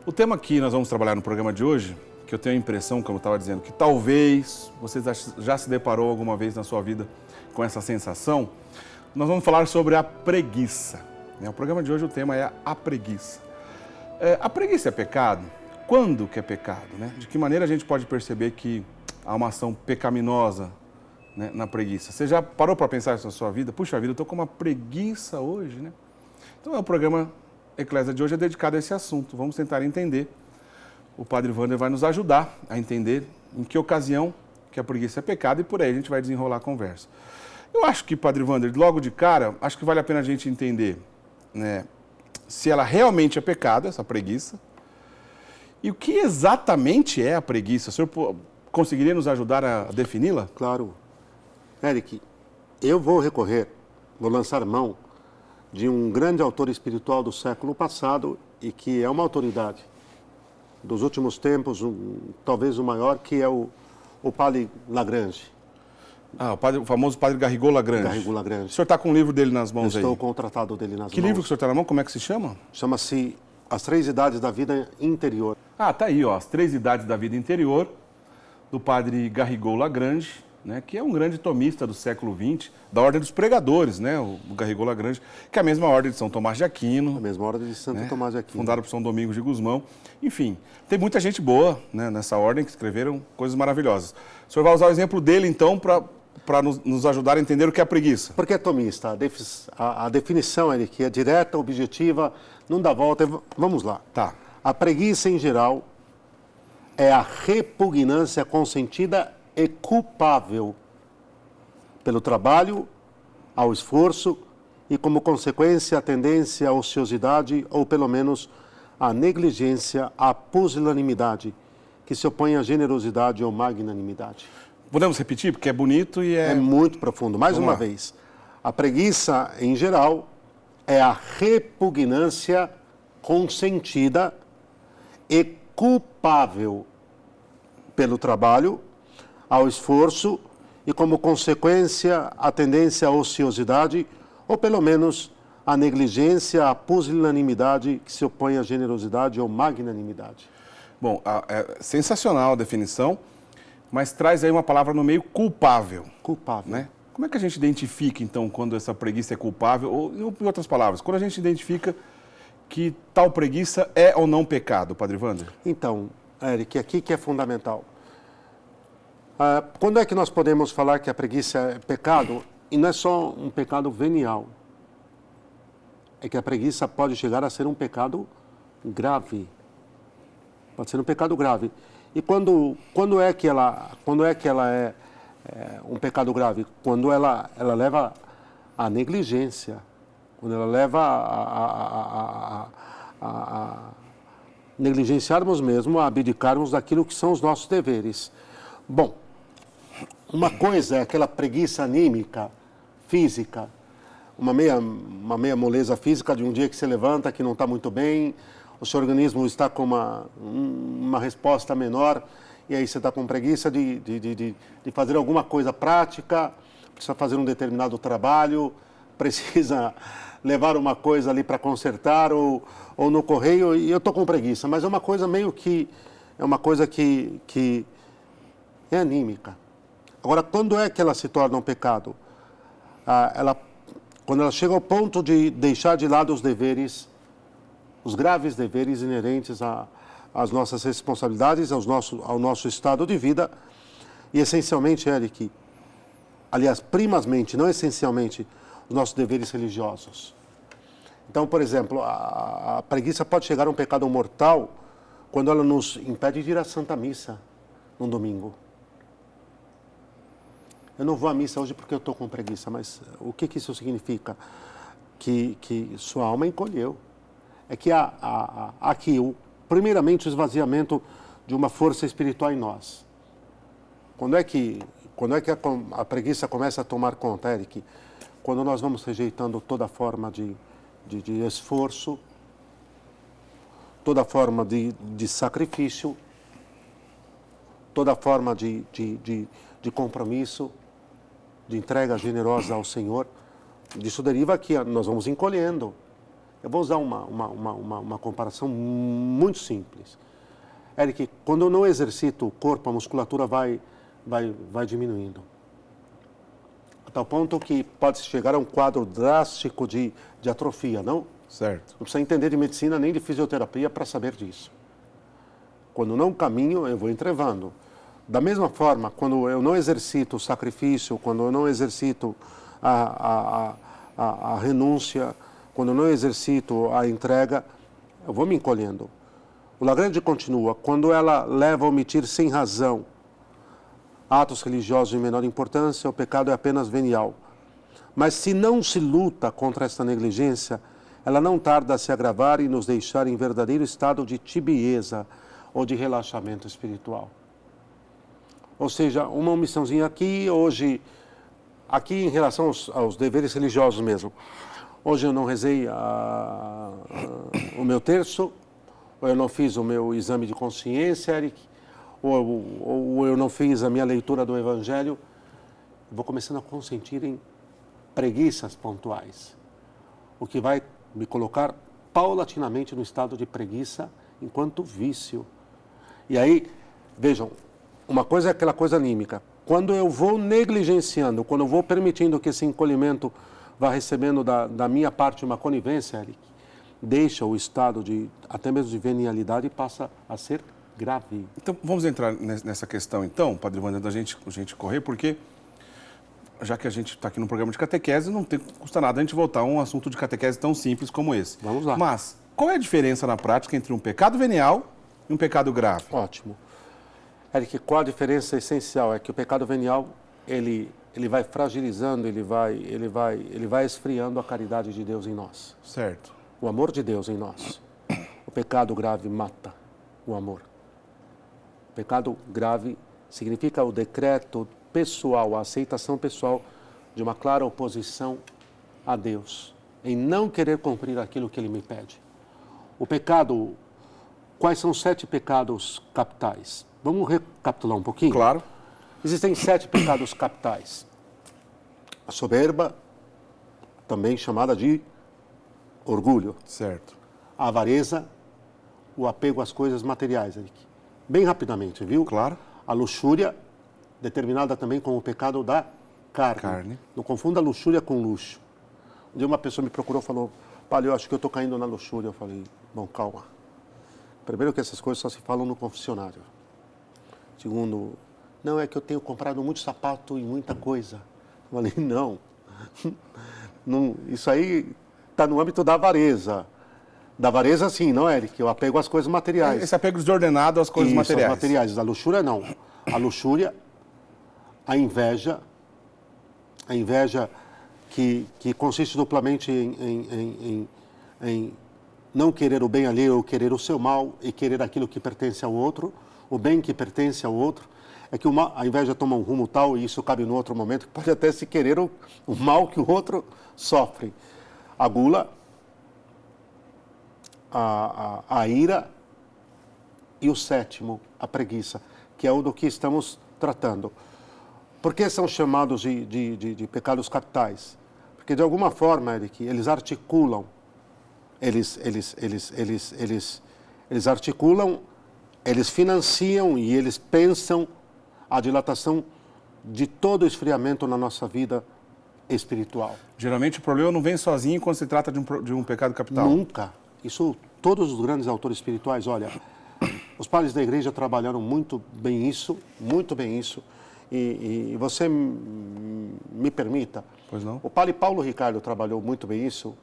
O tema que nós vamos trabalhar no programa de hoje, que eu tenho a impressão, como eu estava dizendo, que talvez você já se deparou alguma vez na sua vida com essa sensação, nós vamos falar sobre a preguiça. O programa de hoje, o tema é a preguiça. A preguiça é pecado? Quando que é pecado? De que maneira a gente pode perceber que há uma ação pecaminosa, na preguiça? Você já parou para pensar isso na sua vida? Puxa vida, eu estou com uma preguiça hoje, Então, o programa Eclésia de hoje é dedicado a esse assunto. Vamos tentar entender. O Padre Wander vai nos ajudar a entender em que ocasião que a preguiça é pecado e por aí a gente vai desenrolar a conversa. Eu acho que, Padre Wander, logo de cara, acho que vale a pena a gente entender, se ela realmente é pecado, essa preguiça, e o que exatamente é a preguiça. O senhor conseguiria nos ajudar a defini-la? Claro. Eric, eu vou lançar mão de um grande autor espiritual do século passado e que é uma autoridade dos últimos tempos, talvez o maior, que é o Padre Lagrange. O famoso Padre Garrigou Lagrange. Garrigou Lagrange. O senhor está com o livro dele nas mãos aí? Estou com o tratado dele nas mãos. Que livro que o senhor está na mão? Como é que se chama? Chama-se As Três Idades da Vida Interior. Tá aí, As Três Idades da Vida Interior, do Padre Garrigou Lagrange, que é um grande tomista do século XX, da Ordem dos Pregadores, o Garrigou Lagrange, que é a mesma ordem de São Tomás de Aquino. A mesma ordem de Santo Tomás de Aquino. Fundada por São Domingos de Gusmão. Enfim, tem muita gente boa nessa ordem que escreveram coisas maravilhosas. O senhor vai usar o exemplo dele, então, para nos ajudar a entender o que é a preguiça. Porque é tomista. A definição é que é direta, objetiva, não dá volta. Vamos lá. Tá. A preguiça, em geral, é a repugnância consentida e culpável pelo trabalho, ao esforço e, como consequência, a tendência à ociosidade ou, pelo menos, à negligência, à pusilanimidade, que se opõe à generosidade ou magnanimidade. Podemos repetir? Porque é bonito e É muito profundo. Mais uma vez, a preguiça, em geral, é a repugnância consentida e culpável pelo trabalho, ao esforço e, como consequência, a tendência à ociosidade ou, pelo menos, à negligência, à pusilanimidade, que se opõe à generosidade ou magnanimidade. Bom, é sensacional a definição, mas traz aí uma palavra no meio, culpável. Culpável. Como é que a gente identifica, então, quando essa preguiça é culpável? Ou, em outras palavras, quando a gente identifica que tal preguiça é ou não pecado, Padre Wander? Então, Eric, aqui que é fundamental. Quando é que nós podemos falar que a preguiça é pecado? E não é só um pecado venial. É que a preguiça pode chegar a ser um pecado grave. Pode ser um pecado grave. E quando é que ela é um pecado grave? Quando ela leva à negligência, quando ela leva a negligenciarmos mesmo, a abdicarmos daquilo que são os nossos deveres. Bom, uma coisa é aquela preguiça anímica, física, uma meia moleza física de um dia que você levanta, que não está muito bem, o seu organismo está com uma resposta menor, e aí você está com preguiça de fazer alguma coisa prática, precisa fazer um determinado trabalho, precisa levar uma coisa ali para consertar, ou no correio, e eu estou com preguiça, mas é uma coisa meio que, é uma coisa que é anímica. Agora, quando é que ela se torna um pecado? Quando ela chega ao ponto de deixar de lado os deveres, os graves deveres inerentes às nossas responsabilidades, ao nosso estado de vida, e essencialmente, Eric, aliás, primazmente, não essencialmente, os nossos deveres religiosos. Então, por exemplo, a preguiça pode chegar a um pecado mortal quando ela nos impede de ir à Santa Missa no domingo. Eu não vou à missa hoje porque eu estou com preguiça, mas o que isso significa? Que sua alma encolheu. É que há aqui, primeiramente, o esvaziamento de uma força espiritual em nós. Quando é que a preguiça começa a tomar conta, Eric? Quando nós vamos rejeitando toda forma de esforço, toda forma de sacrifício, toda forma de compromisso, de entrega generosa ao Senhor. Disso deriva que nós vamos encolhendo. Eu vou usar uma comparação muito simples. Eric, quando eu não exercito o corpo, a musculatura vai diminuindo. A tal ponto que pode chegar a um quadro drástico de atrofia, não? Certo. Não precisa entender de medicina nem de fisioterapia para saber disso. Quando não caminho, eu vou entrevando. Da mesma forma, quando eu não exercito o sacrifício, quando eu não exercito a renúncia, quando eu não exercito a entrega, eu vou me encolhendo. O Lagrange continua, quando ela leva a omitir sem razão atos religiosos de menor importância, o pecado é apenas venial. Mas se não se luta contra esta negligência, ela não tarda a se agravar e nos deixar em verdadeiro estado de tibieza ou de relaxamento espiritual. Ou seja, uma omissãozinha aqui, hoje, aqui em relação aos deveres religiosos mesmo. Hoje eu não rezei o meu terço, ou eu não fiz o meu exame de consciência, Eric, ou eu não fiz a minha leitura do Evangelho. Vou começando a consentir em preguiças pontuais, o que vai me colocar paulatinamente no estado de preguiça enquanto vício. E aí, vejam, uma coisa é aquela coisa anímica. Quando eu vou negligenciando, quando eu vou permitindo que esse encolhimento vá recebendo da minha parte uma conivência, Eric, deixa o estado de, até mesmo de venialidade, e passa a ser grave. Então, vamos entrar nessa questão, então, Padre Wander, da gente correr, porque já que a gente está aqui no programa de catequese, não custa nada a gente voltar a um assunto de catequese tão simples como esse. Vamos lá. Mas, qual é a diferença na prática entre um pecado venial e um pecado grave? Ótimo. Eric, qual a diferença essencial? É que o pecado venial, ele vai fragilizando, ele vai esfriando a caridade de Deus em nós. Certo. O amor de Deus em nós. O pecado grave mata o amor. O pecado grave significa o decreto pessoal, a aceitação pessoal de uma clara oposição a Deus, em não querer cumprir aquilo que Ele me pede. O pecado, quais são os 7 pecados capitais? Vamos recapitular um pouquinho? Claro. Existem 7 pecados capitais. A soberba, também chamada de orgulho. Certo. A avareza, o apego às coisas materiais, Eric. Bem rapidamente, viu? Claro. A luxúria, determinada também como o pecado da carne. Não confunda luxúria com luxo. Um dia uma pessoa me procurou e falou, Padre, eu acho que eu estou caindo na luxúria. Eu falei, bom, calma. Primeiro que essas coisas só se falam no confessionário. Segundo, não, é que eu tenho comprado muito sapato e muita coisa. Eu falei, não. Isso aí está no âmbito da avareza. Da avareza, sim, não, Eric? Eu apego às coisas materiais. Esse apego desordenado às coisas materiais. Às materiais. Da luxúria, não. A luxúria, a inveja que consiste duplamente em não querer o bem alheio ou querer o seu mal e querer aquilo que pertence ao outro, o bem que pertence ao outro. É que a inveja toma um rumo tal, e isso cabe no outro momento, que pode até se querer o mal que o outro sofre. A gula, a ira e o 7º, a preguiça, que é o do que estamos tratando. Por que são chamados de pecados capitais? Porque, de alguma forma, Eric, eles articulam, eles articulam, eles financiam e eles pensam a dilatação de todo o esfriamento na nossa vida espiritual. Geralmente o problema não vem sozinho quando se trata de um pecado capital. Nunca. Isso, todos os grandes autores espirituais, olha, os padres da igreja trabalharam muito bem isso, e você me permita. Pois não. O padre Paulo Ricardo trabalhou muito bem isso,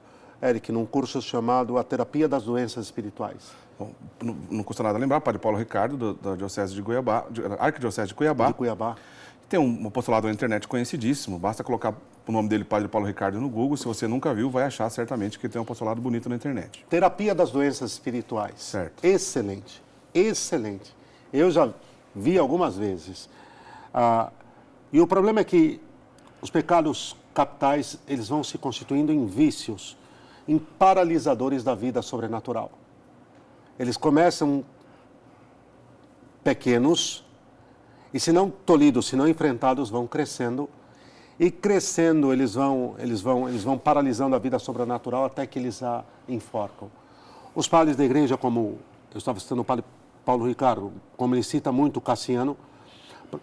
Eric, num curso chamado A Terapia das Doenças Espirituais. Bom, não custa nada lembrar, Padre Paulo Ricardo, da Diocese de Cuiabá, Arquidiocese de Cuiabá. De Cuiabá. Tem um apostolado na internet conhecidíssimo, basta colocar o nome dele, Padre Paulo Ricardo, no Google. Se você nunca viu, vai achar certamente que tem um apostolado bonito na internet. Terapia das Doenças Espirituais. Certo. Excelente, excelente. Eu já vi algumas vezes. E o problema é que os pecados capitais, eles vão se constituindo em vícios, em paralisadores da vida sobrenatural. Eles começam pequenos e, se não tolhidos, se não enfrentados, vão crescendo E crescendo, eles vão paralisando a vida sobrenatural até que eles a enforcam. Os padres da igreja, como eu estava citando o padre Paulo Ricardo, como ele cita muito Cassiano,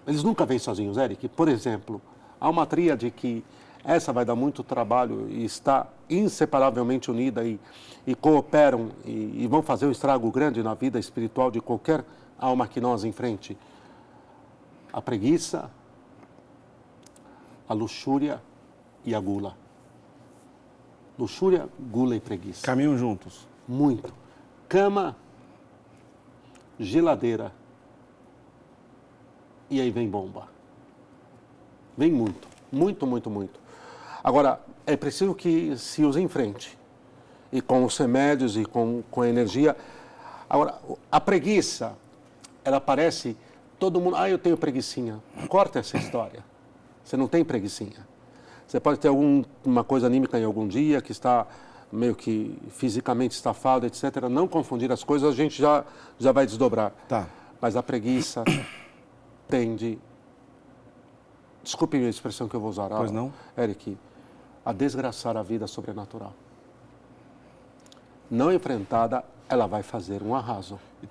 eles nunca vêm sozinhos, Eric. Por exemplo, há uma tríade que essa vai dar muito trabalho e está inseparavelmente unida e cooperam e vão fazer um estrago grande na vida espiritual de qualquer alma que nós enfrente. A preguiça, a luxúria e a gula. Luxúria, gula e preguiça. Caminham juntos. Muito. Cama, geladeira. E aí vem bomba. Vem muito. Muito, muito, muito. Agora, é preciso que se use em frente. E com os remédios e com a energia. Agora, a preguiça, ela parece... Todo mundo... eu tenho preguicinha. Corta essa história. Você não tem preguicinha. Você pode ter alguma coisa anímica em algum dia, que está meio que fisicamente estafado, etc. Não confundir as coisas, a gente já vai desdobrar. Tá. Mas a preguiça tende... Desculpe a expressão que eu vou usar. Pois não? Eric, a desgraçar a vida sobrenatural. Não enfrentada, ela vai fazer um arraso.